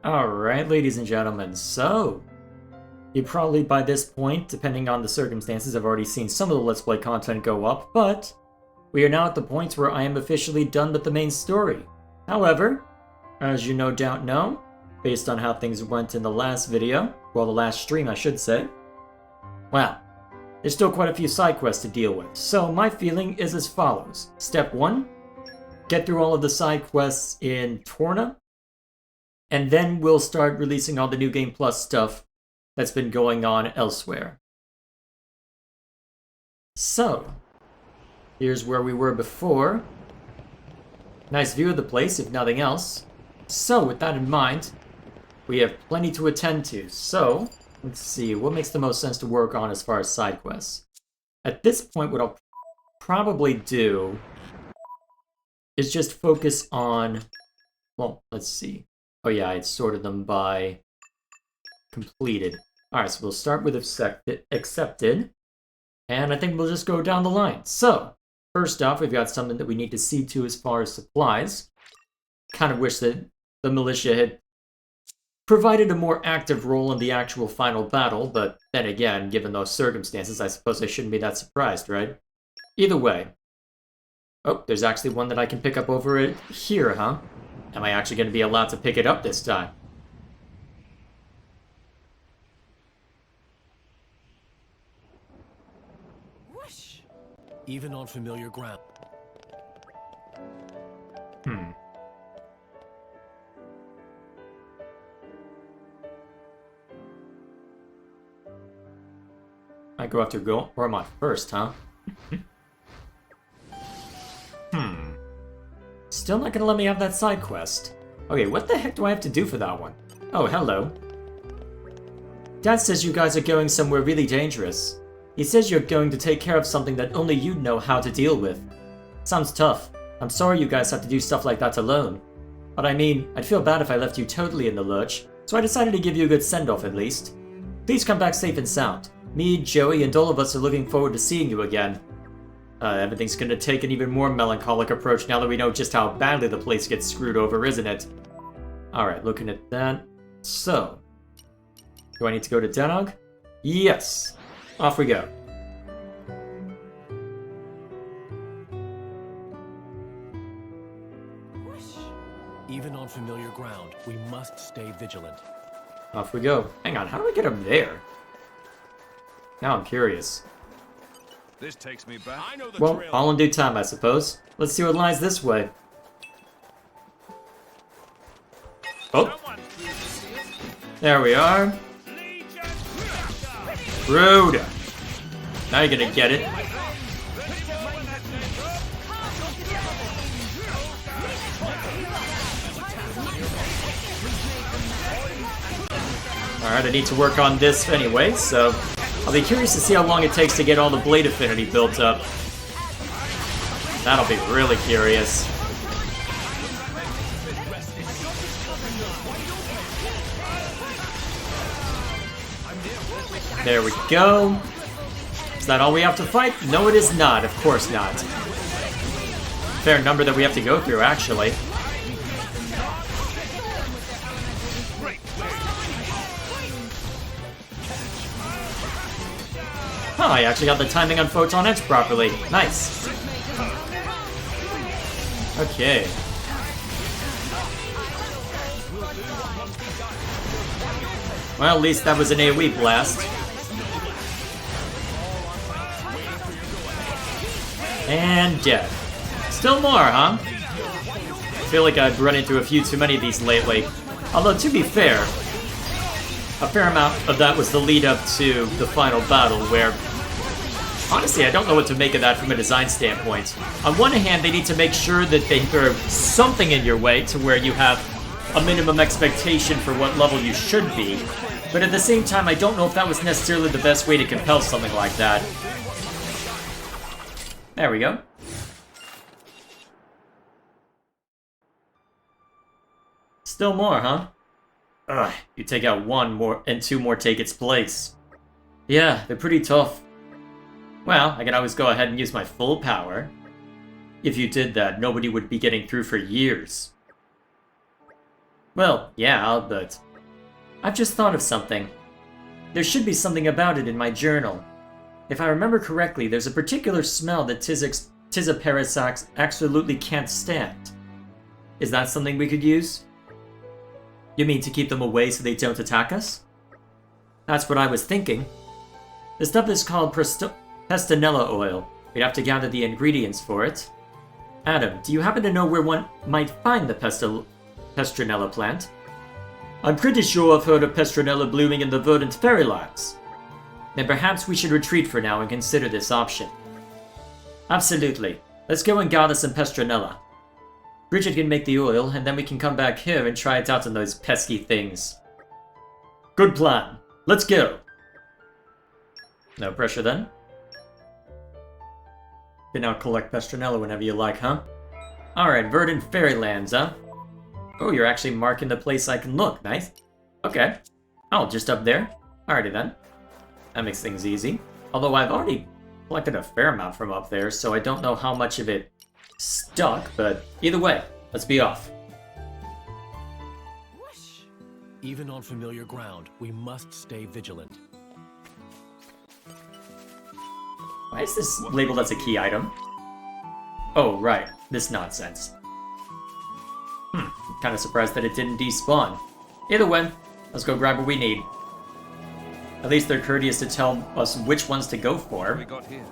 Alright, ladies and gentlemen, so you probably by this point, depending on the circumstances, have already seen some of the Let's Play content go up, but we are now at the point where I am officially done with the main story. However, as you no doubt know, based on how things went in the last video, well, the last stream I should say, well, there's still quite a few side quests to deal with, so my feeling is as follows. Step 1, get through all of the side quests in Torna, and then we'll start releasing all the New Game Plus stuff that's been going on elsewhere. So, here's where we were before. Nice view of the place, if nothing else. So, with that in mind, we have plenty to attend to. So, let's see, what makes the most sense to work on as far as side quests? At this point, what I'll probably do is just focus on, well, let's see. Oh yeah, I had sorted them by completed. Alright, so we'll start with accepted, and I think we'll just go down the line. So, first off, we've got something that we need to see to as far as supplies. Kind of wish that the militia had provided a more active role in the actual final battle, but then again, given those circumstances, I suppose I shouldn't be that surprised, right? Either way. Oh, there's actually one that I can pick up over it here, huh? Am I actually going to be allowed to pick it up this time? Whoosh. Even on familiar ground. I go after Gormont first, huh? Still not gonna let me have that side quest. Okay, what the heck do I have to do for that one? Oh, hello. Dad says you guys are going somewhere really dangerous. He says you're going to take care of something that only you know how to deal with. Sounds tough. I'm sorry you guys have to do stuff like that alone. But I mean, I'd feel bad if I left you totally in the lurch, so I decided to give you a good send-off at least. Please come back safe and sound. Me, Joey, and all of us are looking forward to seeing you again. Everything's gonna take an even more melancholic approach now that we know just how badly the place gets screwed over, isn't it? Alright, looking at that. So, do I need to go to Denog? Yes! Off we go. Even on familiar ground, we must stay vigilant. Off we go. Hang on, how do I get up there? Now I'm curious. This takes me back. Well, all in due time, I suppose. Let's see what lies this way. Oh! There we are. Rude! Now you're gonna get it. Alright, I need to work on this anyway, so I'll be curious to see how long it takes to get all the blade affinity built up. That'll be really curious. There we go. Is that all we have to fight? No, it is not. Of course not. Fair number that we have to go through, actually. Oh, I actually got the timing on Photon Edge properly. Nice. Okay. Well, at least that was an AoE blast. And dead. Still more, huh? I feel like I've run into a few too many of these lately. Although, to be fair, a fair amount of that was the lead up to the final battle, where honestly, I don't know what to make of that from a design standpoint. On one hand, they need to make sure that they throw something in your way to where you have a minimum expectation for what level you should be. But at the same time, I don't know if that was necessarily the best way to compel something like that. There we go. Still more, huh? Ugh, you take out one more and two more take its place. Yeah, they're pretty tough. Well, I can always go ahead and use my full power. If you did that, nobody would be getting through for years. Well, yeah, but I've just thought of something. There should be something about it in my journal. If I remember correctly, there's a particular smell that Tizaparasax absolutely can't stand. Is that something we could use? You mean to keep them away so they don't attack us? That's what I was thinking. The stuff is called Pestinella oil. We'd have to gather the ingredients for it. Adam, do you happen to know where one might find the Pestrinella plant? I'm pretty sure I've heard of Pestrinella blooming in the verdant fairylands. Then perhaps we should retreat for now and consider this option. Absolutely. Let's go and gather some Pestrinella. Bridget can make the oil, and then we can come back here and try it out on those pesky things. Good plan. Let's go. No pressure then. You can now collect Pestrinella whenever you like, huh? Alright, verdant fairylands, huh? Oh, you're actually marking the place I can look. Nice. Okay. Oh, just up there? Alrighty then. That makes things easy. Although I've already collected a fair amount from up there, so I don't know how much of it stuck, but either way, let's be off. Even on familiar ground, we must stay vigilant. Why is this labeled as a key item? Oh, right. This nonsense. Kind of surprised that it didn't despawn. Either way, let's go grab what we need. At least they're courteous to tell us which ones to go for. We got here.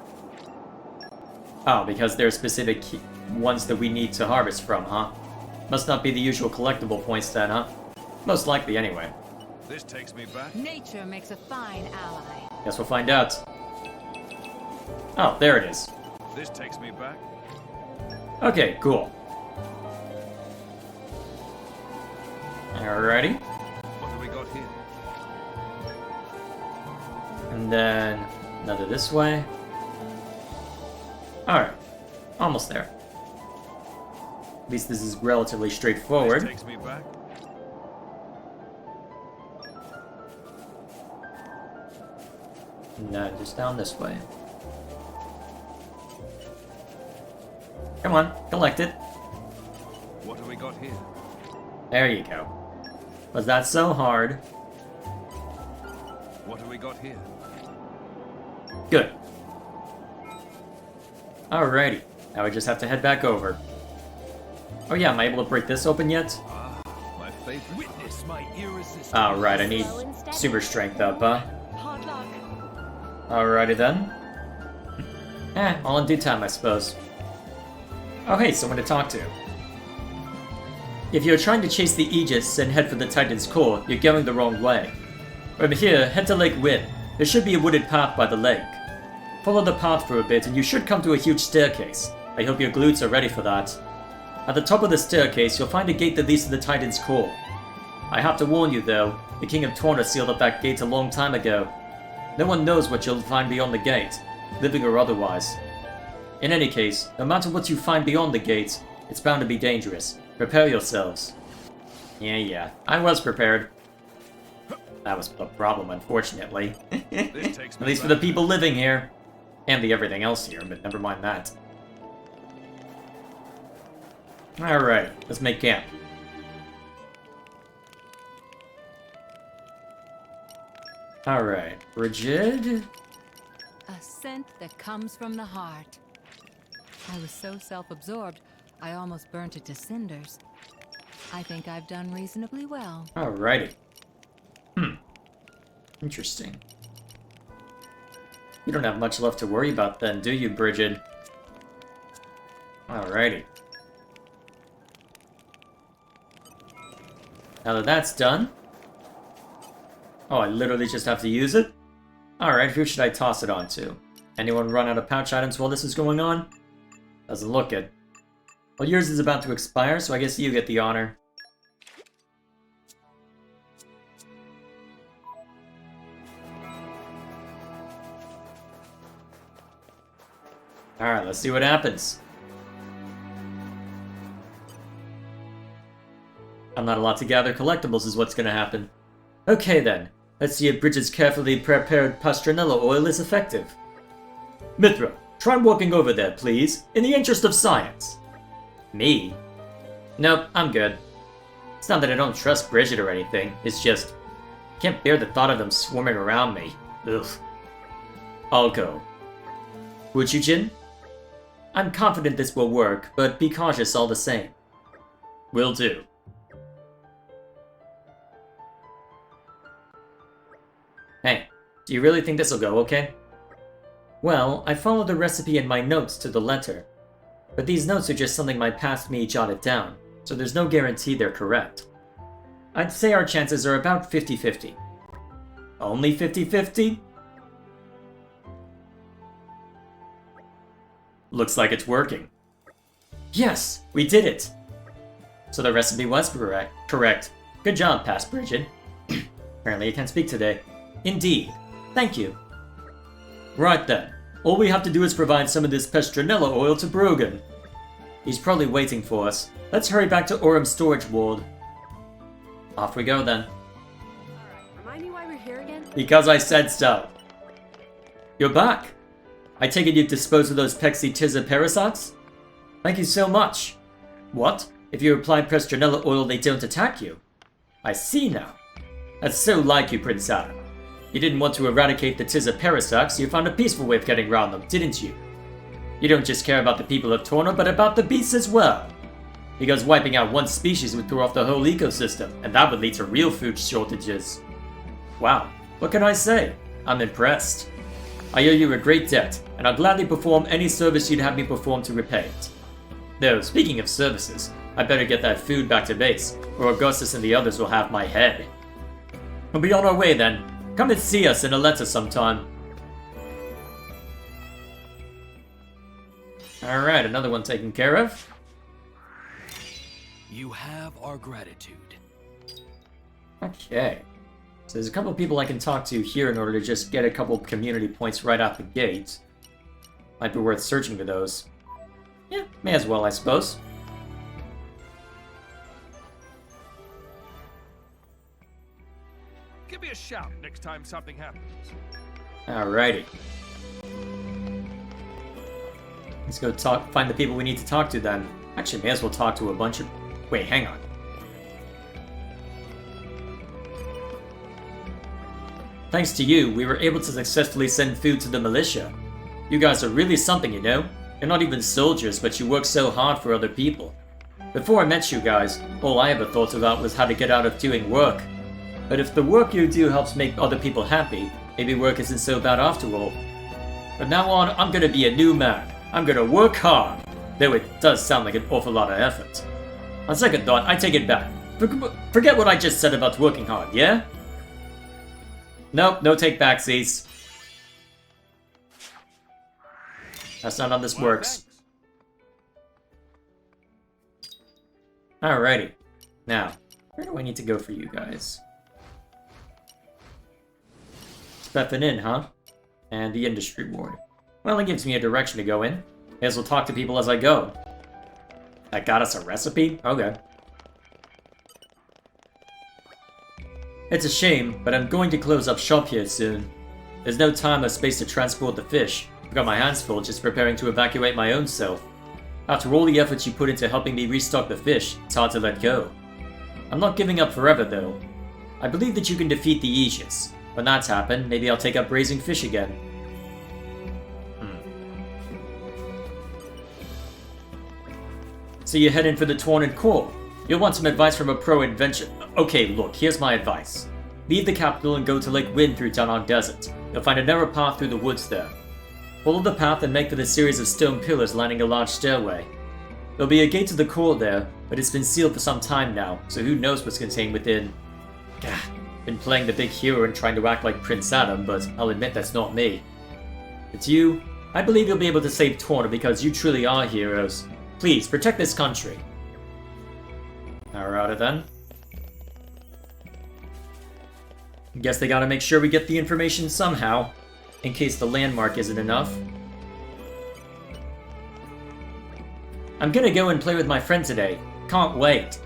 Oh, because there are specific ones that we need to harvest from, huh? Must not be the usual collectible points then, huh? Most likely, anyway. This takes me back. Nature makes a fine ally. Guess we'll find out. Oh, there it is. This takes me back. Okay, cool. Alrighty. What do we got here? And then another this way. Alright. Almost there. At least this is relatively straightforward. This takes me back. And then just down this way. Come on, collect it. What do we got here? There you go. Was that so hard? What do we got here? Good. Alrighty. Now we just have to head back over. Oh yeah, am I able to break this open yet? Ah, my favorite. Witness my irresistible. Oh, right, I need super strength up, huh? Hard luck. Alrighty then. All in due time, I suppose. Oh hey, someone to talk to. If you're trying to chase the Aegis and head for the Titan's core, you're going the wrong way. From here, head to Lake Wynn. There should be a wooded path by the lake. Follow the path for a bit and you should come to a huge staircase. I hope your glutes are ready for that. At the top of the staircase, you'll find a gate that leads to the Titan's core. I have to warn you though, the King of Torna sealed up that gate a long time ago. No one knows what you'll find beyond the gate, living or otherwise. In any case, no matter what you find beyond the gate, it's bound to be dangerous. Prepare yourselves. Yeah, I was prepared. That was a problem, unfortunately. This takes At me least for back. the people living here. And the everything else here, but never mind that. Alright, let's make camp. Alright, Rigid. A scent that comes from the heart. I was so self-absorbed, I almost burnt it to cinders. I think I've done reasonably well. Alrighty. Interesting. You don't have much left to worry about then, do you, Bridget? Alrighty. Now that that's done... Oh, I literally just have to use it? Alright, who should I toss it on to? Anyone run out of pouch items while this is going on? Doesn't look it. Well, yours is about to expire, so I guess you get the honor. Alright, let's see what happens. I'm not allowed to gather collectibles is what's gonna happen. Okay then, let's see if Bridget's carefully prepared Pastranella oil is effective. Mithra, try walking over there, please, in the interest of science. Me? Nope, I'm good. It's not that I don't trust Bridget or anything, it's just... I can't bear the thought of them swarming around me. Ugh. I'll go. Would you, Jin? I'm confident this will work, but be cautious all the same. Will do. Hey, do you really think this'll go okay? Well, I followed the recipe in my notes to the letter. But these notes are just something my past me jotted down, so there's no guarantee they're correct. I'd say our chances are about 50-50. Only 50-50? Looks like it's working. Yes, we did it! So the recipe was correct. Good job, Past Bridget. Apparently I can't speak today. Indeed. Thank you. Right then. All we have to do is provide some of this Pestronella oil to Brogan. He's probably waiting for us. Let's hurry back to Orum's storage ward. Off we go then. Alright, remind me why we're here again? Because I said so. You're back. I take it you've disposed of those Pexi Tizza parasites? Thank you so much. What? If you apply Pestronella oil, they don't attack you? I see now. That's so like you, Prince Adam. You didn't want to eradicate the Tizza parasites, so you found a peaceful way of getting around them, didn't you? You don't just care about the people of Torna, but about the beasts as well. Because wiping out one species would throw off the whole ecosystem, and that would lead to real food shortages. Wow, what can I say? I'm impressed. I owe you a great debt, and I'll gladly perform any service you'd have me perform to repay it. Though, speaking of services, I better get that food back to base, or Augustus and the others will have my head. We'll be on our way then. Come and see us in a letter sometime. Alright, another one taken care of. You have our gratitude. Okay. So there's a couple of people I can talk to here in order to just get a couple of community points right out the gate. Might be worth searching for those. Yeah, may as well, I suppose. Give me a shout next time something happens. Alrighty. Let's go find the people we need to talk to then. Actually, may as well talk to a bunch of... Wait, hang on. Thanks to you, we were able to successfully send food to the militia. You guys are really something, you know? You're not even soldiers, but you work so hard for other people. Before I met you guys, all I ever thought about was how to get out of doing work. But if the work you do helps make other people happy, maybe work isn't so bad after all. From now on, I'm gonna be a new man. I'm gonna work hard. Though it does sound like an awful lot of effort. On second thought, I take it back. Forget what I just said about working hard, yeah? Nope, no take backsies. That's not how this works. Alrighty. Now, where do I need to go for you guys? Stepping in, huh? And the industry ward. Well, it gives me a direction to go in. May as well talk to people as I go. That got us a recipe? Okay. It's a shame, but I'm going to close up shop here soon. There's no time or space to transport the fish. I've got my hands full just preparing to evacuate my own self. After all the efforts you put into helping me restock the fish, it's hard to let go. I'm not giving up forever though. I believe that you can defeat the Aegis. When that's happened, maybe I'll take up raising fish again. So you head in for the Torn Core. You'll want some advice from a pro adventure. Okay, look, here's my advice. Leave the capital and go to Lake Wind through Danang Desert. You'll find a narrow path through the woods there. Follow the path and make for the series of stone pillars lining a large stairway. There'll be a gate to the core there, but it's been sealed for some time now, so who knows what's contained within. Gah, been playing the big hero and trying to act like Prince Adam, but I'll admit that's not me. It's you. I believe you'll be able to save Torna because you truly are heroes. Please, protect this country. Alrighty then. Guess they gotta make sure we get the information somehow, in case the landmark isn't enough. I'm gonna go and play with my friend today. Can't wait.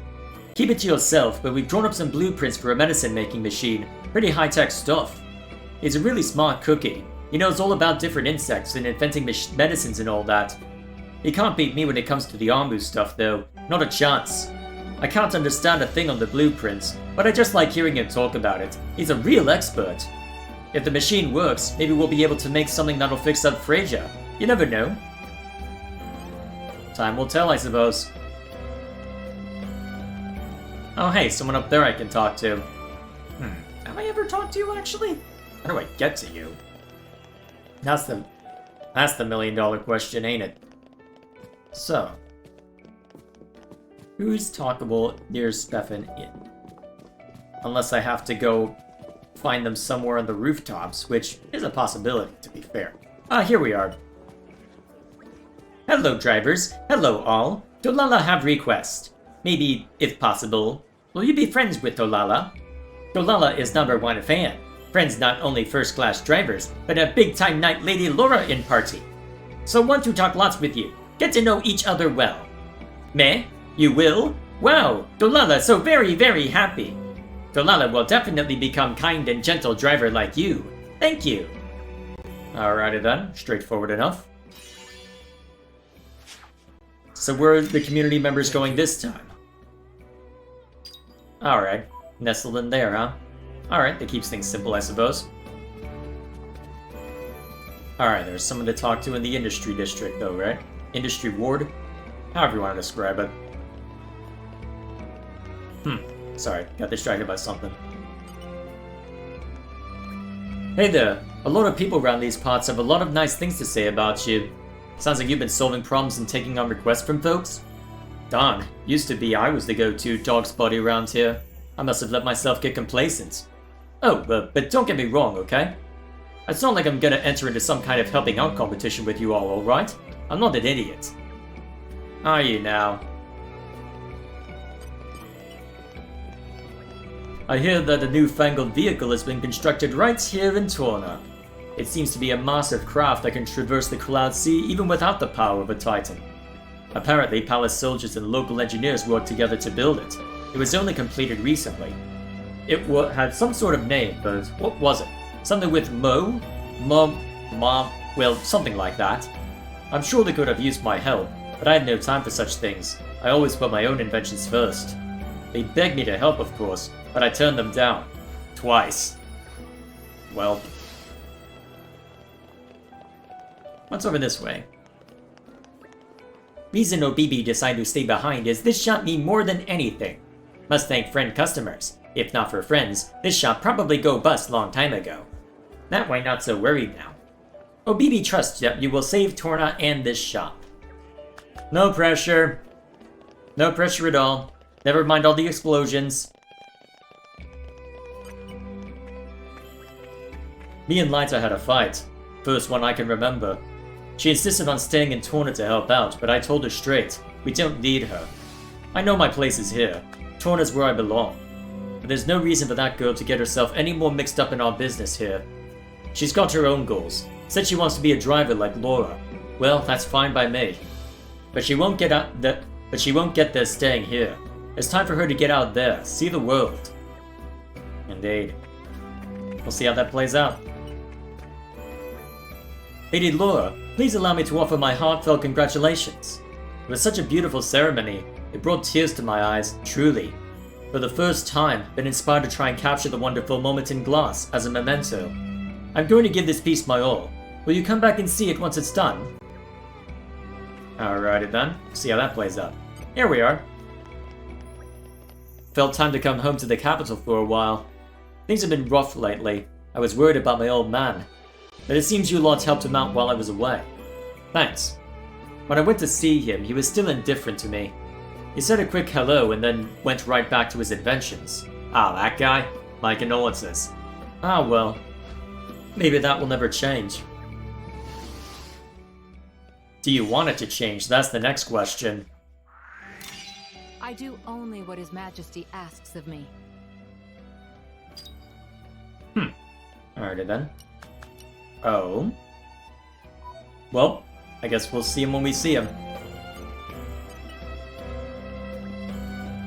Keep it to yourself, but we've drawn up some blueprints for a medicine-making machine. Pretty high-tech stuff. He's a really smart cookie. He knows all about different insects and inventing medicines and all that. He can't beat me when it comes to the Armu stuff, though. Not a chance. I can't understand a thing on the blueprints, but I just like hearing him talk about it. He's a real expert. If the machine works, maybe we'll be able to make something that'll fix up Frasier. You never know. Time will tell, I suppose. Oh hey, someone up there I can talk to. Have I ever talked to you, actually? How do I get to you? That's the million-dollar question, ain't it? So, who's talkable near Stefan Inn? Unless I have to go find them somewhere on the rooftops, which is a possibility, to be fair. Here we are. Hello, drivers. Hello, all. Tolala have request. Maybe, if possible, will you be friends with Tolala? Tolala is #1 fan. Friends not only first-class drivers, but a big-time night lady Laura in party. So want to talk lots with you. Get to know each other well. Meh? You will? Wow, Tolala so very, very happy. Tolala will definitely become kind and gentle driver like you. Thank you. Alrighty then, straightforward enough. So where are the community members going this time? Alright, nestled in there, huh? Alright, that keeps things simple, I suppose. Alright, there's someone to talk to in the industry district though, right? Industry ward? However you want to describe it. Sorry, got distracted by something. Hey there, a lot of people around these parts have a lot of nice things to say about you. Sounds like you've been solving problems and taking on requests from folks? Darn, used to be I was the go-to dog's body around here. I must have let myself get complacent. Oh, but don't get me wrong, okay? It's not like I'm gonna enter into some kind of helping out competition with you all, alright? I'm not an idiot. Are you now? I hear that a newfangled vehicle has been constructed right here in Torna. It seems to be a massive craft that can traverse the Cloud Sea even without the power of a Titan. Apparently, palace soldiers and local engineers worked together to build it. It was only completed recently. It had some sort of name, but what was it? Something with Mom, well, something like that. I'm sure they could have used my help, but I had no time for such things. I always put my own inventions first. They begged me to help, of course, but I turned them down. Twice. Well. What's over this way? Reason Obibi decided to stay behind is this shop me more than anything. Must thank friend customers. If not for friends, this shop probably go bust long time ago. That way not so worried now. Obibi trusts that you will save Torna and this shop. No pressure. No pressure at all. Never mind all the explosions. Me and Lyta had a fight. First one I can remember. She insisted on staying in Torna to help out, but I told her straight, we don't need her. I know my place is here. Torna's where I belong. But there's no reason for that girl to get herself any more mixed up in our business here. She's got her own goals. Said she wants to be a driver like Laura. Well, that's fine by me. But she won't get there staying here. It's time for her to get out there, see the world. Indeed. We'll see how that plays out. Lady Laura, please allow me to offer my heartfelt congratulations. It was such a beautiful ceremony. It brought tears to my eyes, truly. For the first time, been inspired to try and capture the wonderful moment in glass as a memento. I'm going to give this piece my all. Will you come back and see it once it's done? Alrighty then, see how that plays out. Here we are. Felt time to come home to the capital for a while. Things have been rough lately. I was worried about my old man. But it seems you lot helped him out while I was away. Thanks. When I went to see him, he was still indifferent to me. He said a quick hello and then went right back to his inventions. Ah, that guy? My condolences. Ah, well. Maybe that will never change. Do you want it to change? That's the next question. I do only what His Majesty asks of me. Alrighty then. Oh. Well, I guess we'll see him when we see him.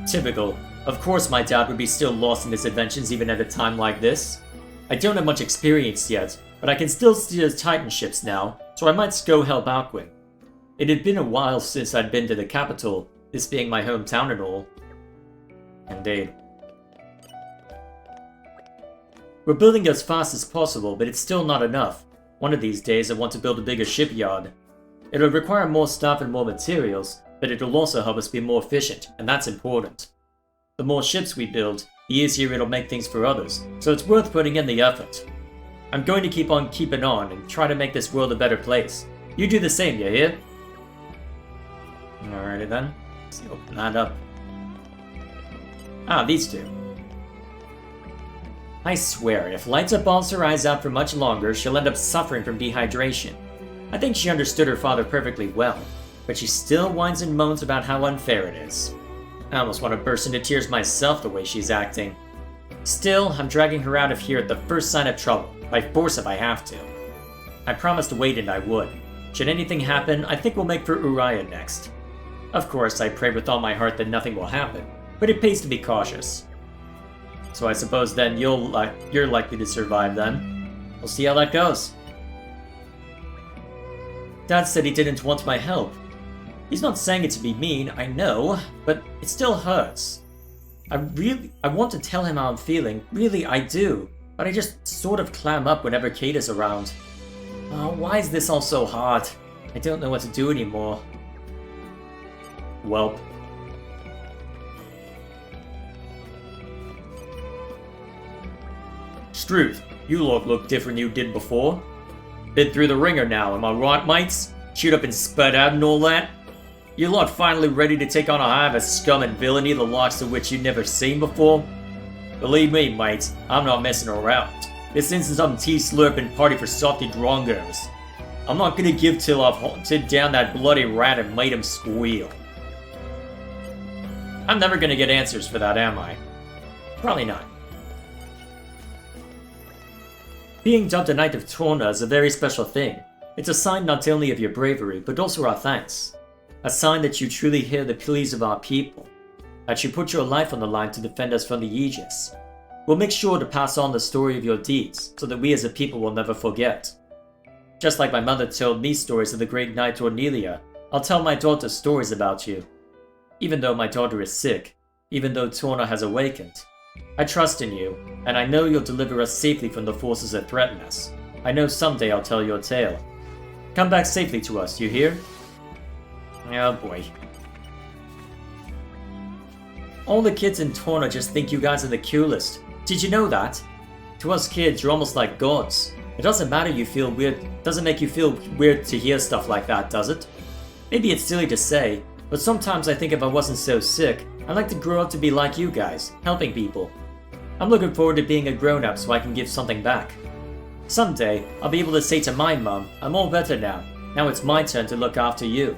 Typical. Of course my dad would be still lost in his inventions even at a time like this. I don't have much experience yet, but I can still steer Titan ships now, so I might go help Alcuin. It had been a while since I'd been to the capital, this being my hometown and all. Indeed. We're building as fast as possible, but it's still not enough. One of these days I want to build a bigger shipyard. It'll require more staff and more materials, but it'll also help us be more efficient, and that's important. The more ships we build, the easier it'll make things for others, so it's worth putting in the effort. I'm going to keep on keeping on and try to make this world a better place. You do the same, you hear? Alrighty then. Let's open that up. Ah, these two. I swear, if Lighta balls her eyes out for much longer, she'll end up suffering from dehydration. I think she understood her father perfectly well, but she still whines and moans about how unfair it is. I almost want to burst into tears myself the way she's acting. Still, I'm dragging her out of here at the first sign of trouble, by force if I have to. I promised Wade and I would. Should anything happen, I think we'll make for Uriah next. Of course, I pray with all my heart that nothing will happen, but it pays to be cautious. So I suppose then you're likely to survive then. We'll see how that goes. Dad said he didn't want my help. He's not saying it to be mean, I know, but it still hurts. I want to tell him how I'm feeling, really I do, but I just sort of clam up whenever Kate is around. Oh, why is this all so hard? I don't know what to do anymore. Welp. Struth, you look different you did before. Been through the ringer now, am I right, mates? Shoot up and spud out and all that? You lot finally ready to take on a hive of scum and villainy the likes of which you've never seen before? Believe me, mates, I'm not messing around. This isn't some tea-slurping party for softy drongos. I'm not gonna give till I've hunted down that bloody rat and made him squeal. I'm never gonna get answers for that, am I? Probably not. Being dubbed a Knight of Torna is a very special thing. It's a sign not only of your bravery, but also our thanks. A sign that you truly hear the pleas of our people. That you put your life on the line to defend us from the Aegis. We'll make sure to pass on the story of your deeds, so that we as a people will never forget. Just like my mother told me stories of the great knight Ornelia, I'll tell my daughter stories about you. Even though my daughter is sick, even though Torna has awakened, I trust in you, and I know you'll deliver us safely from the forces that threaten us. I know someday I'll tell your tale. Come back safely to us, you hear? Oh boy. All the kids in Torna just think you guys are the coolest. Did you know that? To us kids, you're almost like gods. It doesn't matter you feel weird. Doesn't make you feel weird to hear stuff like that, does it? Maybe it's silly to say, but sometimes I think if I wasn't so sick, I'd like to grow up to be like you guys, helping people. I'm looking forward to being a grown-up so I can give something back. Someday, I'll be able to say to my mum, I'm all better now. Now it's my turn to look after you.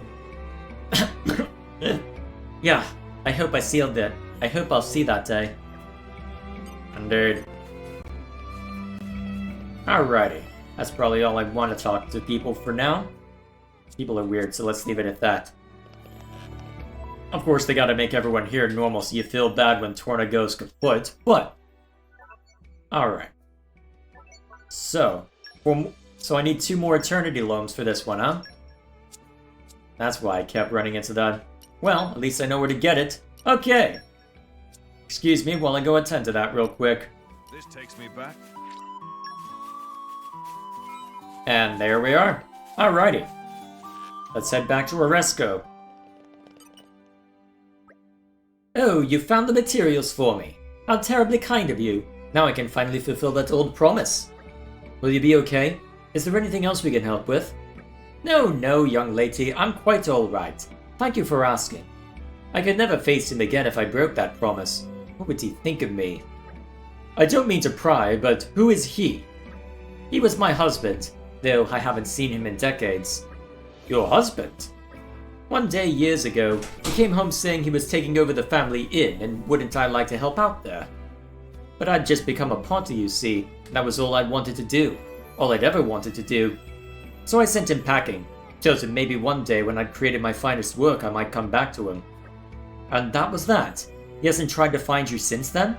Yeah, I hope I'll see that day. Indeed. Alrighty, that's probably all I want to talk to people for now. People are weird, so let's leave it at that. Of course, they gotta make everyone here normal so you feel bad when Torna goes kaput, but... Alright. So I need 2 more Eternity Loams for this one, huh? That's why I kept running into that. Well, at least I know where to get it. Okay! Excuse me while I go attend to that real quick. This takes me back. And there we are. Alrighty. Let's head back to Oresco. Oh, you found the materials for me. How terribly kind of you. Now I can finally fulfill that old promise. Will you be okay? Is there anything else we can help with? No, young lady, I'm quite alright. Thank you for asking. I could never face him again if I broke that promise. What would he think of me? I don't mean to pry, but who is he? He was my husband, though I haven't seen him in decades. Your husband? One day years ago, he came home saying he was taking over the family inn and wouldn't I like to help out there. But I'd just become a potter, you see, and that was all I wanted to do. All I'd ever wanted to do. So I sent him packing, told him maybe one day when I'd created my finest work I might come back to him. And that was that. He hasn't tried to find you since then?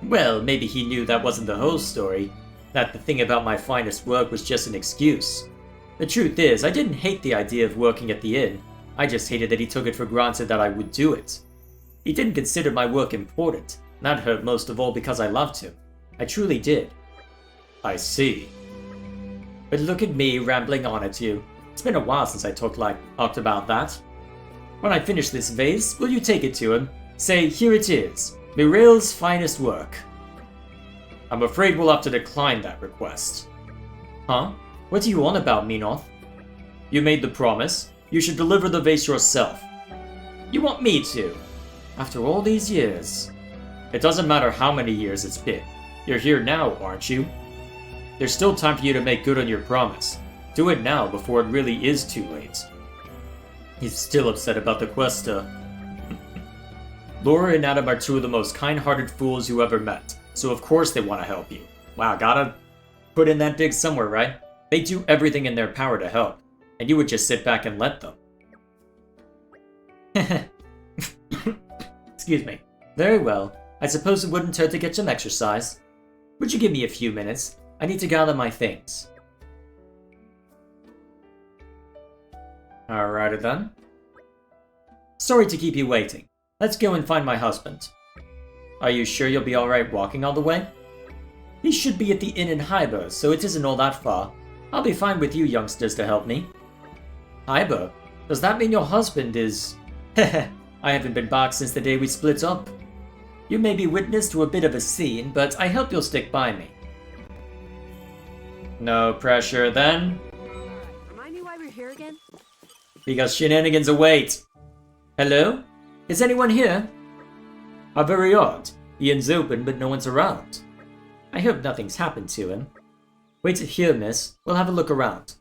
Well, maybe he knew that wasn't the whole story, that the thing about my finest work was just an excuse. The truth is, I didn't hate the idea of working at the inn, I just hated that he took it for granted that I would do it. He didn't consider my work important. That hurt most of all because I loved him. I truly did. I see. But look at me rambling on at you. It's been a while since I talked about that. When I finish this vase, will you take it to him? Say, here it is, Mirail's finest work. I'm afraid we'll have to decline that request. Huh? What are you on about, Minoth? You made the promise. You should deliver the vase yourself. You want me to? After all these years. It doesn't matter how many years it's been. You're here now, aren't you? There's still time for you to make good on your promise. Do it now before it really is too late. He's still upset about the questa. Laura and Adam are two of the most kind-hearted fools you ever met, so of course they want to help you. Wow, gotta put in that dig somewhere, right? They do everything in their power to help, and you would just sit back and let them. Excuse me. Very well. I suppose it wouldn't hurt to get some exercise. Would you give me a few minutes? I need to gather my things. Alrighty then. Sorry to keep you waiting. Let's go and find my husband. Are you sure you'll be alright walking all the way? He should be at the inn in Hyber, so it isn't all that far. I'll be fine with you youngsters to help me. Hyber? Does that mean your husband is... Heh I haven't been back since the day we split up. You may be witness to a bit of a scene, but I hope you'll stick by me. No pressure then. Remind me why we're here again? Because shenanigans await. Hello? Is anyone here? How very odd. The inn's open, but no one's around. I hope nothing's happened to him. Wait here, miss. We'll have a look around.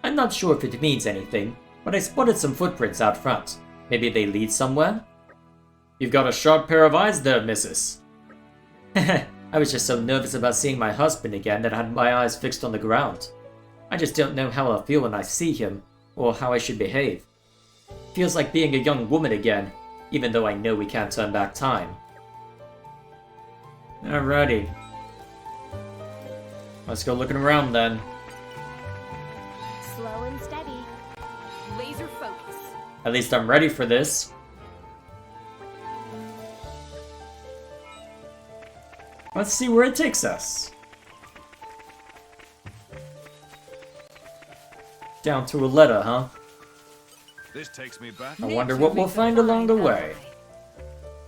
I'm not sure if it means anything, but I spotted some footprints out front. Maybe they lead somewhere? You've got a sharp pair of eyes there, missus. I was just so nervous about seeing my husband again that I had my eyes fixed on the ground. I just don't know how I'll feel when I see him, or how I should behave. Feels like being a young woman again, even though I know we can't turn back time. Alrighty. Let's go looking around then. Slow and steady. Laser focus. At least I'm ready for this. Let's see where it takes us. Down to a letter, huh? This takes me back. I wonder what we'll find along the way.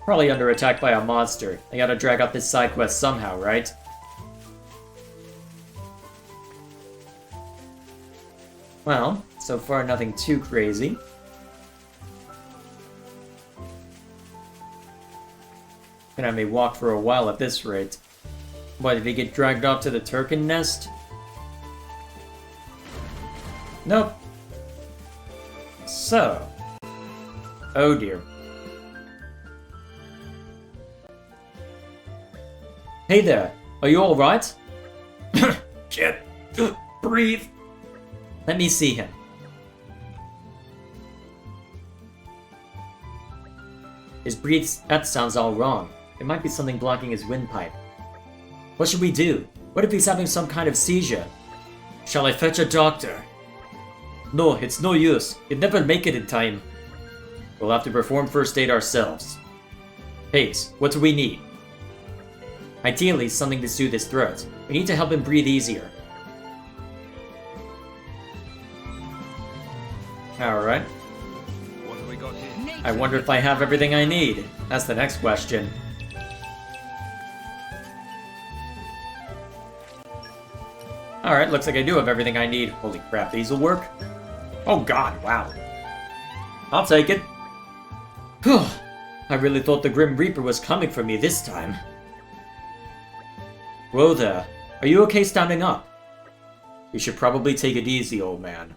Probably under attack by a monster. I gotta drag out this side quest somehow, right? Well, so far nothing too crazy. Gonna have me walk for a while at this rate. Why, did he get dragged off to the Turkin nest? Nope. So. Oh dear. Hey there, are you alright? Shit. Breathe. Let me see him. His breath, that sounds all wrong. It might be something blocking his windpipe. What should we do? What if he's having some kind of seizure? Shall I fetch a doctor? No, it's no use. You'd never make it in time. We'll have to perform first aid ourselves. Hayes, what do we need? Ideally, something to soothe his throat. We need to help him breathe easier. Alright. What have we got here? I wonder if I have everything I need. That's the next question. Alright, looks like I do have everything I need. Holy crap, these will work? Oh god, wow. I'll take it. Whew. I really thought the Grim Reaper was coming for me this time. Whoa there. Are you okay standing up? You should probably take it easy, old man.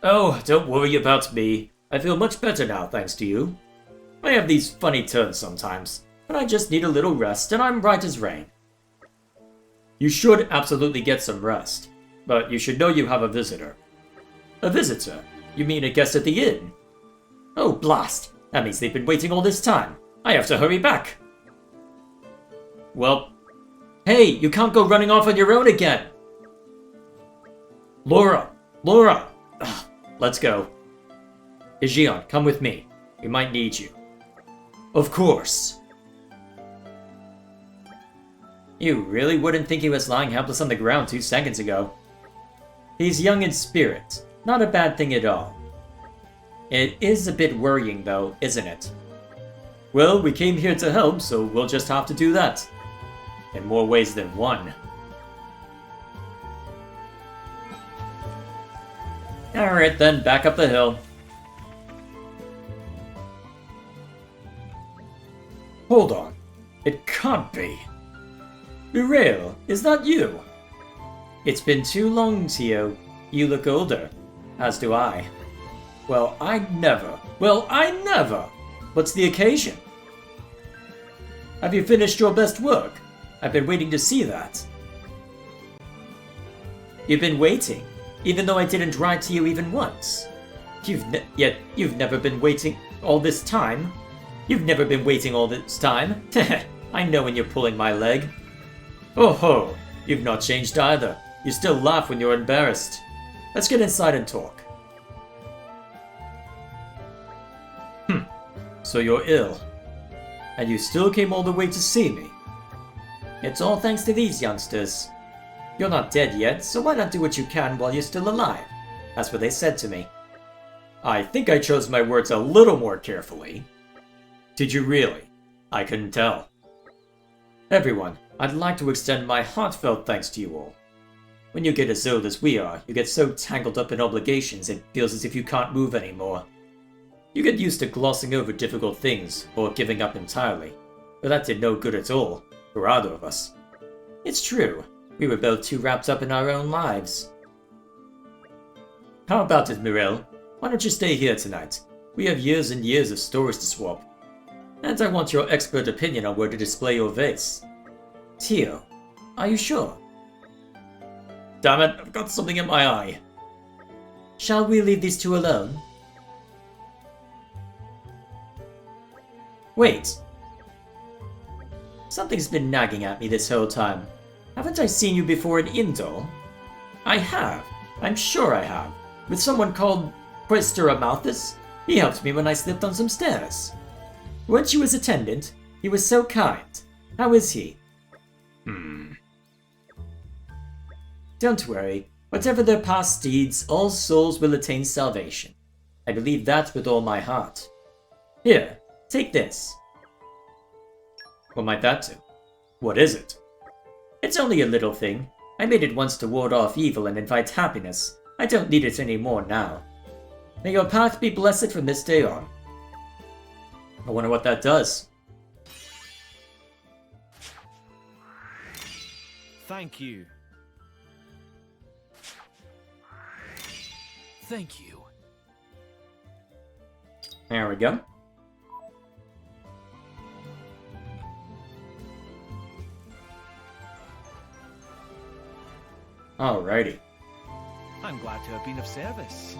Oh, don't worry about me. I feel much better now, thanks to you. I have these funny turns sometimes, but I just need a little rest and I'm right as rain. You should absolutely get some rest, but you should know you have a visitor. A visitor? You mean a guest at the inn? Oh, blast! That means they've been waiting all this time. I have to hurry back. Well, hey, you can't go running off on your own again! Laura! Laura! Ugh, let's go. Ijion, come with me. We might need you. Of course. You really wouldn't think he was lying helpless on the ground 2 seconds ago. He's young in spirit. Not a bad thing at all. It is a bit worrying though, isn't it? Well, we came here to help, so we'll just have to do that. In more ways than one. Alright then, back up the hill. Hold on. It can't be. Uriel, is that you? It's been too long, Tio. You look older. As do I. Well, I never. What's the occasion? Have you finished your best work? I've been waiting to see that. You've been waiting, even though I didn't write to you even once. You've never been waiting all this time? You've never been waiting all this time? I know when you're pulling my leg. Oh ho, you've not changed either. You still laugh when you're embarrassed. Let's get inside and talk. So you're ill. And you still came all the way to see me. It's all thanks to these youngsters. You're not dead yet, so why not do what you can while you're still alive? That's what they said to me. I think I chose my words a little more carefully. Did you really? I couldn't tell. Everyone, I'd like to extend my heartfelt thanks to you all. When you get as old as we are, you get so tangled up in obligations it feels as if you can't move anymore. You get used to glossing over difficult things, or giving up entirely, but that did no good at all, for either of us. It's true, we were both too wrapped up in our own lives. How about it, Mirel? Why don't you stay here tonight? We have years and years of stories to swap. And I want your expert opinion on where to display your vase. Tio, are you sure? Damn it, I've got something in my eye. Shall we leave these two alone? Wait. Something's been nagging at me this whole time. Haven't I seen you before in Indol? I have. I'm sure I have. With someone called Questor Amalthus? He helped me when I slipped on some stairs. Weren't you his attendant? He was so kind. How is he? Don't worry. Whatever their past deeds, all souls will attain salvation. I believe that with all my heart. Here, take this. What might that do? What is it? It's only a little thing. I made it once to ward off evil and invite happiness. I don't need it anymore now. May your path be blessed from this day on. I wonder what that does. Thank you. Thank you. There we go. Alrighty. I'm glad to have been of service.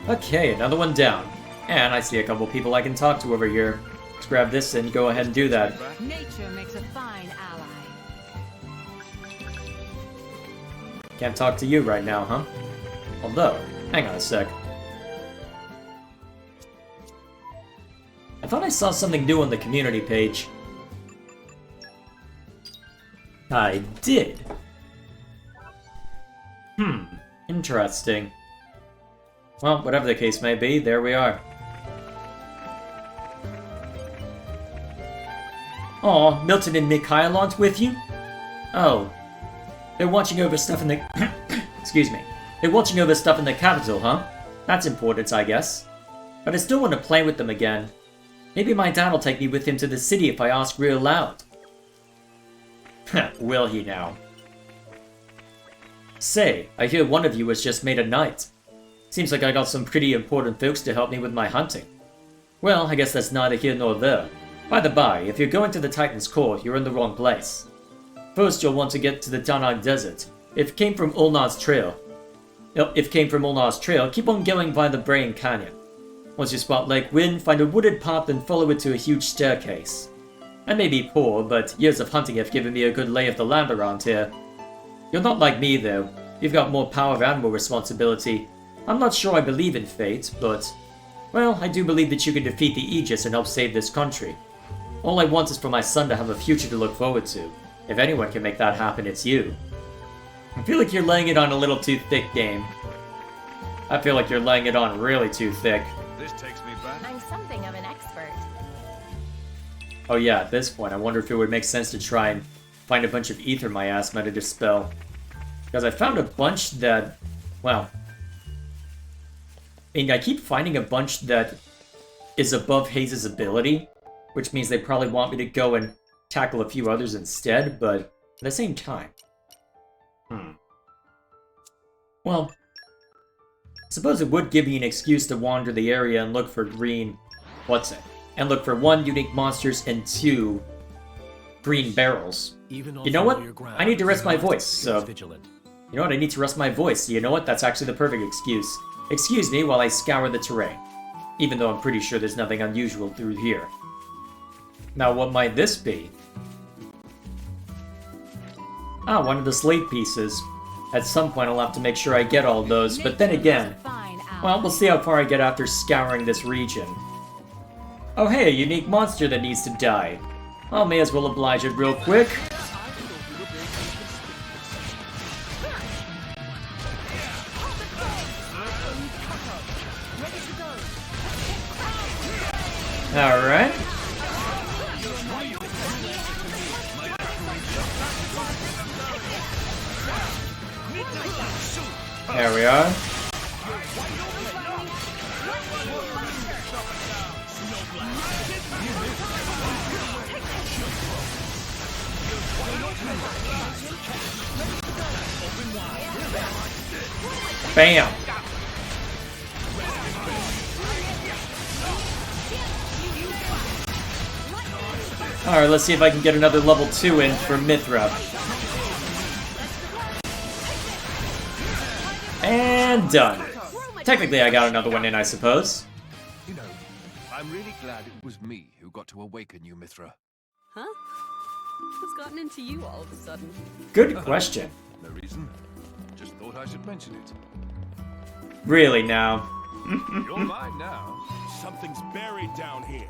Okay, another one down. And I see a couple people I can talk to over here. Let's grab this and go ahead and do that. Nature makes a fine ally. Can't talk to you right now, huh? Although, hang on a sec. I thought I saw something new on the community page. I did. Interesting. Well, whatever the case may be, there we are. Aw, Milton and Mikhail aren't with you? Oh. They're watching over stuff in the... Excuse me. They're watching over stuff in the capital, huh? That's important, I guess. But I still want to play with them again. Maybe my dad will take me with him to the city if I ask real loud. Will he now? Say, I hear one of you was just made a knight. Seems like I got some pretty important folks to help me with my hunting. Well, I guess that's neither here nor there. By the by, if you're going to the Titan's Core, you're in the wrong place. First, you'll want to get to the Danag Desert. If came from Ulnar's Trail, keep on going by the Brain Canyon. Once you spot Lake Wind, find a wooded path and follow it to a huge staircase. I may be poor, but years of hunting have given me a good lay of the land around here. You're not like me, though. You've got more power and more responsibility. I'm not sure I believe in fate, but Well, I do believe that you can defeat the Aegis and help save this country. All I want is for my son to have a future to look forward to. If anyone can make that happen, it's you. I feel like you're laying it on a little too thick, game. I feel like you're laying it on really too thick. This takes me back. I'm something of an expert. Oh yeah, at this point, I wonder if it would make sense to try and find a bunch of ether my ass might have dispel. Because I found a bunch that, well... And I keep finding a bunch that is above Haze's ability, which means they probably want me to go and tackle a few others instead, but at the same time... Well, I suppose it would give me an excuse to wander the area and look for green... What's it? And look for 1, unique monsters, and 2, green barrels. Even on You know what? familiar ground, I need to rest my we must voice, stay so... vigilant. You know what? I need to rest my voice. You know what? That's actually the perfect excuse. Excuse me while I scour the terrain. Even though I'm pretty sure there's nothing unusual through here. Now, what might this be? Ah, one of the slate pieces. At some point I'll have to make sure I get all those, but then again... Well, we'll see how far I get after scouring this region. Oh hey, a unique monster that needs to die. I may as well oblige it real quick. Alright. There we are. Bam! Alright, let's see if I can get another level 2 in for Mithra. And done. Technically, I got another one in, I suppose. You know, I'm really glad it was me who got to awaken you, Mithra. Huh? What's gotten into you all of a sudden? Good question. No reason. Just thought I should mention it. Really now. You're mine now. Something's buried down here.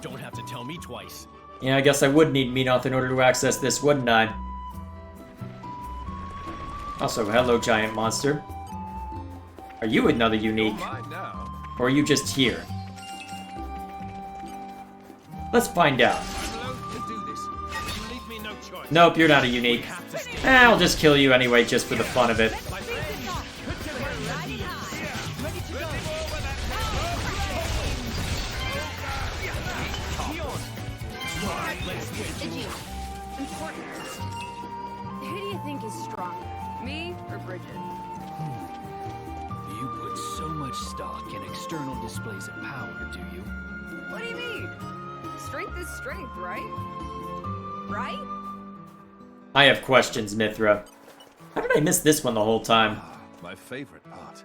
Don't have to tell me twice. Yeah, I guess I would need Menoth in order to access this, wouldn't I? Also, hello, giant monster. Are you another unique? You're mine now. Or are you just here? Let's find out. Alone to do this. You leave me no choice. Nope, you're not a unique. I'll just kill you anyway, just for the fun of it. Important. Who do you think is stronger, me or Bridget? You put so much stock in external displays of power, do you? What do you mean? Strength is strength, right? Right? I have questions, Mithra. How did I miss this one the whole time? My favorite part.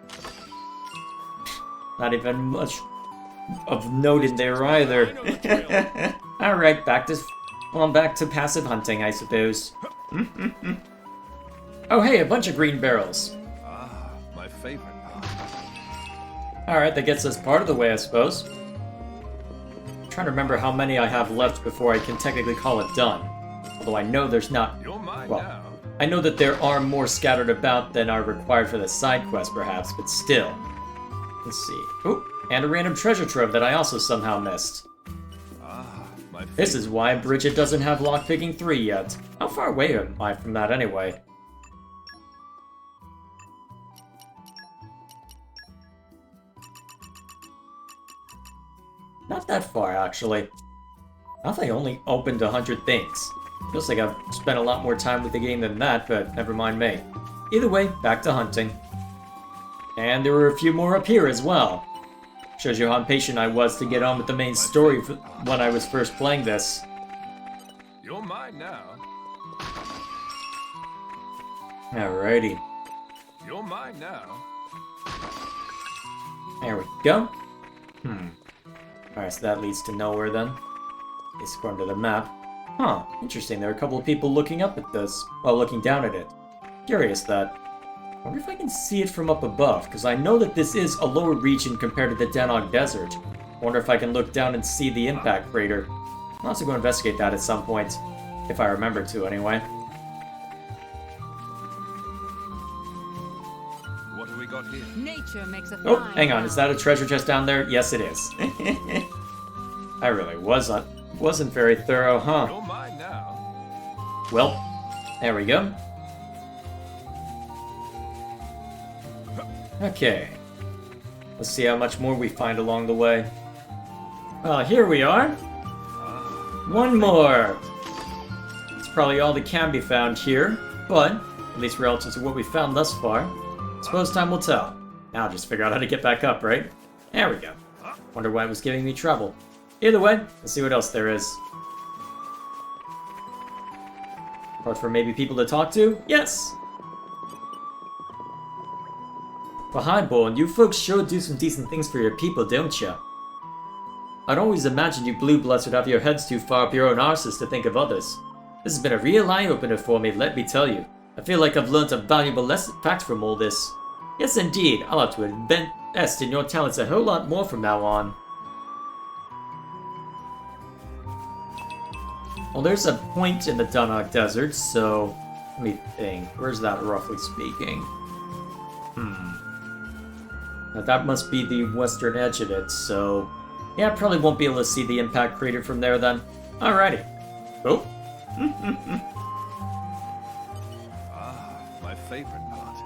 Not even much of note in there either. Alright, back to passive hunting, I suppose. Oh hey, a bunch of green barrels. Ah, my favorite part. Alright, that gets us part of the way, I suppose. I'm trying to remember how many I have left before I can technically call it done. Although I know there's not... You're mine Well, now. I know that there are more scattered about than are required for the side quest, perhaps, but still. Let's see. Ooh, and a random treasure trove that I also somehow missed. Ah, my favorite. This is why Bridget doesn't have lockpicking 3 yet. How far away am I from that anyway? Not that far, actually. I thought I only opened 100 things. Feels like I've spent a lot more time with the game than that, but never mind me. Either way, back to hunting. And there were a few more up here as well. Shows you how impatient I was to get on with the main story when I was first playing this. You're mine now. Alrighty. You're mine now. There we go. Alright, so that leads to nowhere then. At least according to the map. Huh, interesting. There are a couple of people looking up at this. Well, looking down at it. Curious that. I wonder if I can see it from up above, because I know that this is a lower region compared to the Danog Desert. I wonder if I can look down and see the impact crater. I'll also go investigate that at some point, if I remember to anyway. What have we got here? Nature makes a Oh, fine hang on, is that a balance. treasure chest down there? Yes, it is. I really wasn't very thorough, huh? You're mine now. Well, there we go. Okay. Let's see how much more we find along the way. Well, here we are. One more. It's probably all that can be found here, but at least relative to what we found thus far, suppose time will tell. Now I'll just figure out how to get back up, right? There we go. Wonder why it was giving me trouble. Either way, let's see what else there is. Apart from maybe people to talk to? Yes! Well, hi, Born. You folks sure do some decent things for your people, don't ya? I'd always imagined you blue bloods would have your heads too far up your own arses to think of others. This has been a real eye-opener for me, let me tell you. I feel like I've learned a valuable fact from all this. Yes, indeed, I'll have to invest in your talents a whole lot more from now on. Well, there's a point in the Danog Desert, so let me think. Where's that, roughly speaking? Now, that must be the western edge of it, so yeah, I probably won't be able to see the impact crater from there then. Alrighty. Oh. My favorite part.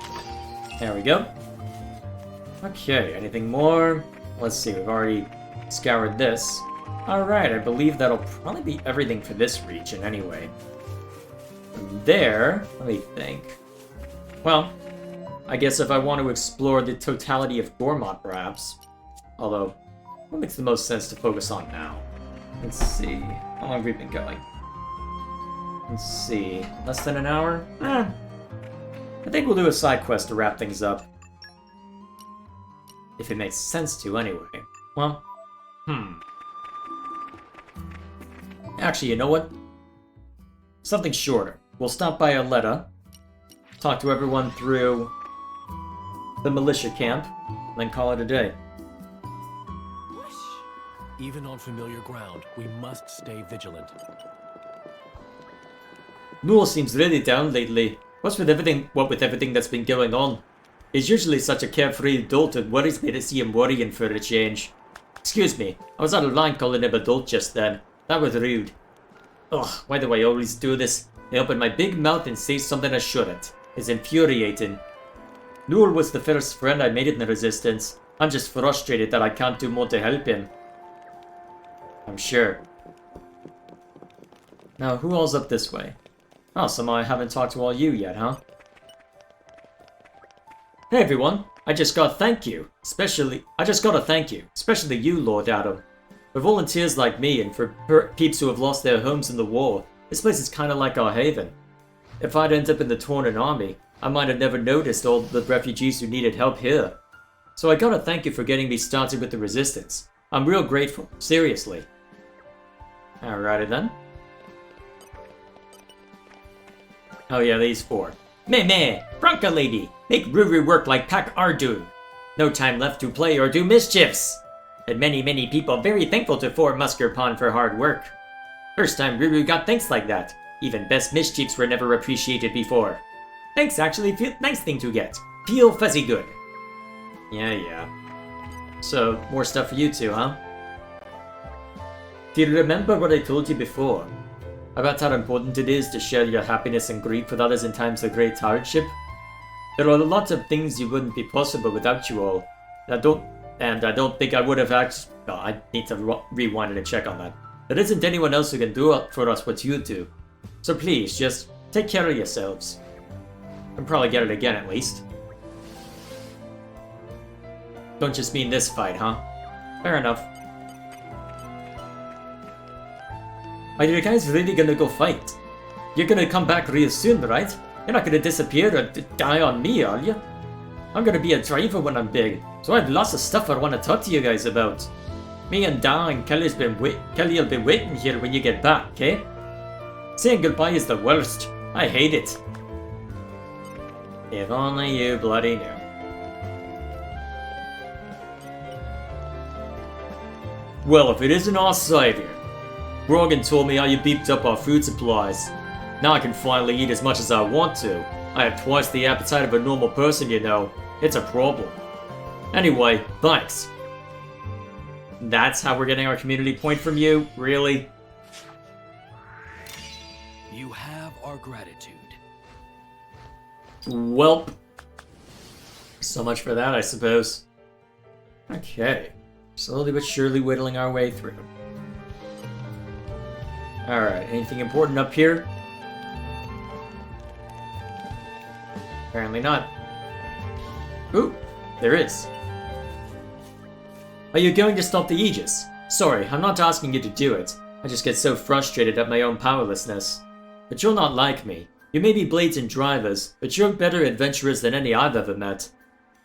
There we go. Okay, anything more? Let's see, we've already scoured this. Alright, I believe that'll probably be everything for this region anyway. From there, let me think. Well, I guess if I want to explore the totality of Gormott, perhaps. Although, what makes the most sense to focus on now? Let's see. How long have we been going? Let's see. Less than an hour? I think we'll do a side quest to wrap things up. If it makes sense to, anyway. Well, Actually, you know what? Something shorter. We'll stop by Aletta, talk to everyone through the militia camp, and then call it a day. Even on familiar ground, we must stay vigilant. Newell seems really down lately. What with everything that's been going on? He's usually such a carefree adult, it worries me to see him worrying for a change. Excuse me, I was out of line calling him adult just then. That was rude. Ugh, why do I always do this? I open my big mouth and say something I shouldn't. It's infuriating. Newell was the first friend I made in the Resistance. I'm just frustrated that I can't do more to help him. I'm sure. Now, who all's up this way? Oh, somehow I haven't talked to all you yet, huh? Hey everyone, I just got to thank you, especially you, Lord Adam. For volunteers like me and for peeps who have lost their homes in the war, this place is kinda like our haven. If I'd ended up in the Torna army, I might have never noticed all the refugees who needed help here. So I gotta thank you for getting me started with the Resistance. I'm real grateful, seriously. Alrighty then. Oh yeah, these four. Meh, Bronca lady, make Ruru work like Pack Ardu. No time left to play or do mischiefs. And many people very thankful to Fort Muskerpon for hard work. First time Ruru got thanks like that. Even best mischiefs were never appreciated before. Thanks actually feel nice thing to get. Feel fuzzy good. Yeah. So, more stuff for you two, huh? Do you remember what I told you before? About how important it is to share your happiness and grief with others in times of great hardship? There are a lot of things you wouldn't be possible without you all. I don't think I would have actually... No, I need to rewind and check on that. There isn't anyone else who can do for us what you do. So please, just take care of yourselves. I'll probably get it again at least. Don't just mean this fight, huh? Fair enough. Are you guys really gonna go fight? You're gonna come back real soon, right? You're not gonna disappear or die on me, are you? I'm gonna be a driver when I'm big, so I have lots of stuff I want to talk to you guys about. Me and Da and Kelly'll be waiting here when you get back, okay? Saying goodbye is the worst. I hate it. If only you bloody knew. Well, if it isn't our savior. Grogan told me how you beefed up our food supplies. Now I can finally eat as much as I want to. I have twice the appetite of a normal person, you know. It's a problem. Anyway, thanks. That's how we're getting our community point from you? Really? You have our gratitude. Welp. So much for that, I suppose. Okay. Slowly but surely whittling our way through. Alright, anything important up here? Apparently not. Ooh, there is. Are you going to stop the Aegis? Sorry, I'm not asking you to do it. I just get so frustrated at my own powerlessness. But you're not like me. You may be blatant drivers, but you're better adventurers than any I've ever met.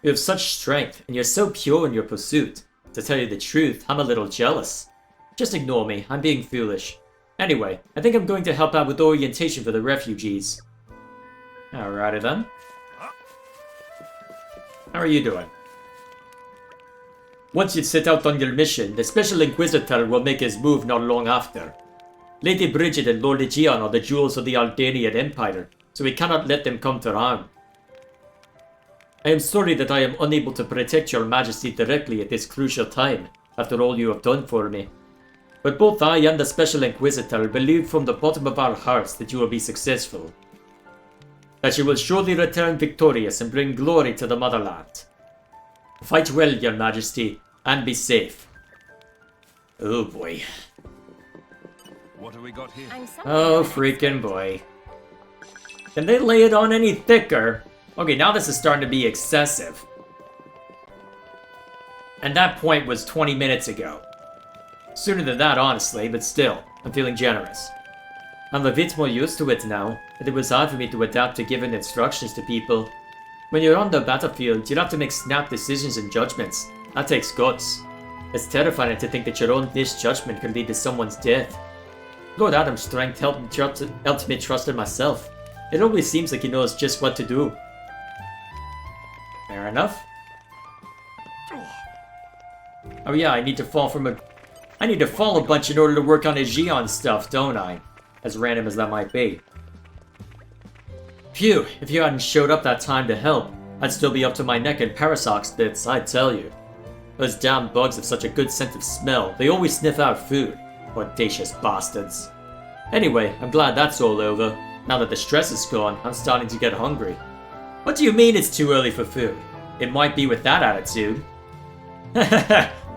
You have such strength, and you're so pure in your pursuit. To tell you the truth, I'm a little jealous. Just ignore me, I'm being foolish. Anyway, I think I'm going to help out with orientation for the refugees. Alrighty then. How are you doing? Once you set out on your mission, the Special Inquisitor will make his move not long after. Lady Bridget and Lord Aegeon are the jewels of the Aldanian Empire, so we cannot let them come to harm. I am sorry that I am unable to protect your majesty directly at this crucial time, after all you have done for me. But both I and the Special Inquisitor believe from the bottom of our hearts that you will be successful. That you will surely return victorious and bring glory to the motherland. Fight well, your majesty, and be safe. Oh boy. What have we got here? Oh freaking boy. Can they lay it on any thicker? Okay, now this is starting to be excessive. And that point was 20 minutes ago. Sooner than that, honestly, but still, I'm feeling generous. I'm a bit more used to it now, but it was hard for me to adapt to giving instructions to people. When you're on the battlefield, you have to make snap decisions and judgments. That takes guts. It's terrifying to think that your own misjudgment could lead to someone's death. Lord Adam's strength helped me trust in myself. It always seems like he knows just what to do. Fair enough. Oh yeah, I need to fall a bunch in order to work on Aegeon stuff, don't I? As random as that might be. Phew, if you hadn't showed up that time to help, I'd still be up to my neck in Parasox bits, I tell you. Those damn bugs have such a good sense of smell, they always sniff out food. Audacious bastards. Anyway, I'm glad that's all over. Now that the stress is gone, I'm starting to get hungry. What do you mean it's too early for food? It might be with that attitude.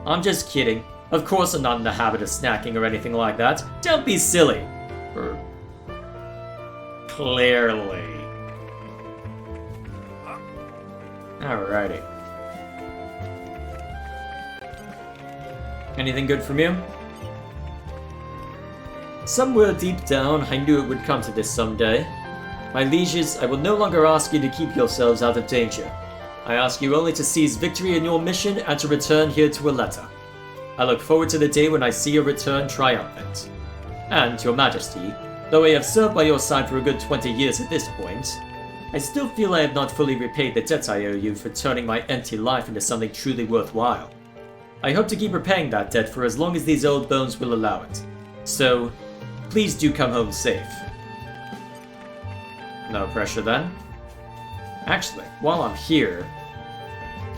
I'm just kidding. Of course I'm not in the habit of snacking or anything like that. Don't be silly. Clearly. Alrighty. Anything good from you? Somewhere deep down, I knew it would come to this someday. My lieges, I will no longer ask you to keep yourselves out of danger. I ask you only to seize victory in your mission and to return here to Aletta. I look forward to the day when I see your return triumphant. And, Your Majesty, though I have served by your side for a good 20 years at this point, I still feel I have not fully repaid the debt I owe you for turning my empty life into something truly worthwhile. I hope to keep repaying that debt for as long as these old bones will allow it. So, please do come home safe. No pressure then. Actually, while I'm here,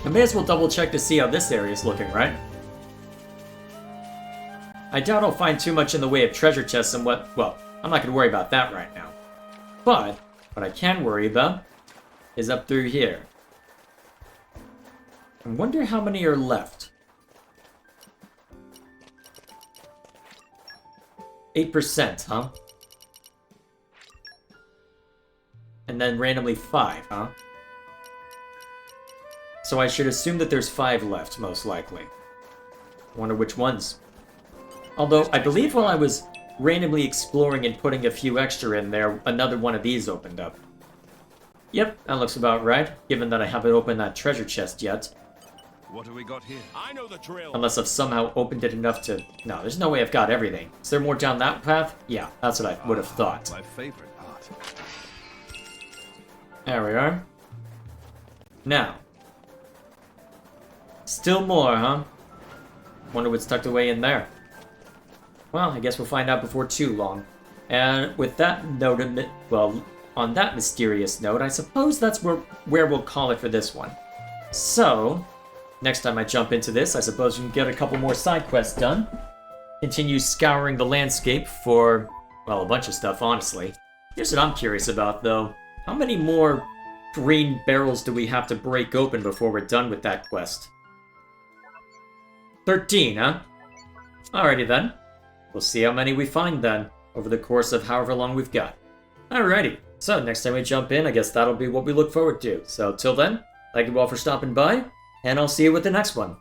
I may as well double check to see how this area is looking, right? I doubt I'll find too much in the way of treasure chests and what, well, I'm not going to worry about that right now. But, what I can worry about is up through here. I wonder how many are left. 8%, huh? And then randomly 5, huh? So I should assume that there's 5 left, most likely. I wonder which ones. Although, I believe while I was randomly exploring and putting a few extra in there, another one of these opened up. Yep, that looks about right, given that I haven't opened that treasure chest yet. What have we got here? I know the drill. Unless I've somehow opened it enough to... No, there's no way I've got everything. Is there more down that path? Yeah, that's what I would have thought. My favorite part. There we are. Now. Still more, huh? Wonder what's tucked away in there. Well, I guess we'll find out before too long. And with that note, well, on that mysterious note, I suppose that's where we'll call it for this one. So, next time I jump into this, I suppose we can get a couple more side quests done. Continue scouring the landscape for, well, a bunch of stuff, honestly. Here's what I'm curious about, though. How many more green barrels do we have to break open before we're done with that quest? 13, huh? Alrighty then. We'll see how many we find then, over the course of however long we've got. Alrighty. So, next time we jump in, I guess that'll be what we look forward to. So, till then, thank you all for stopping by, and I'll see you with the next one.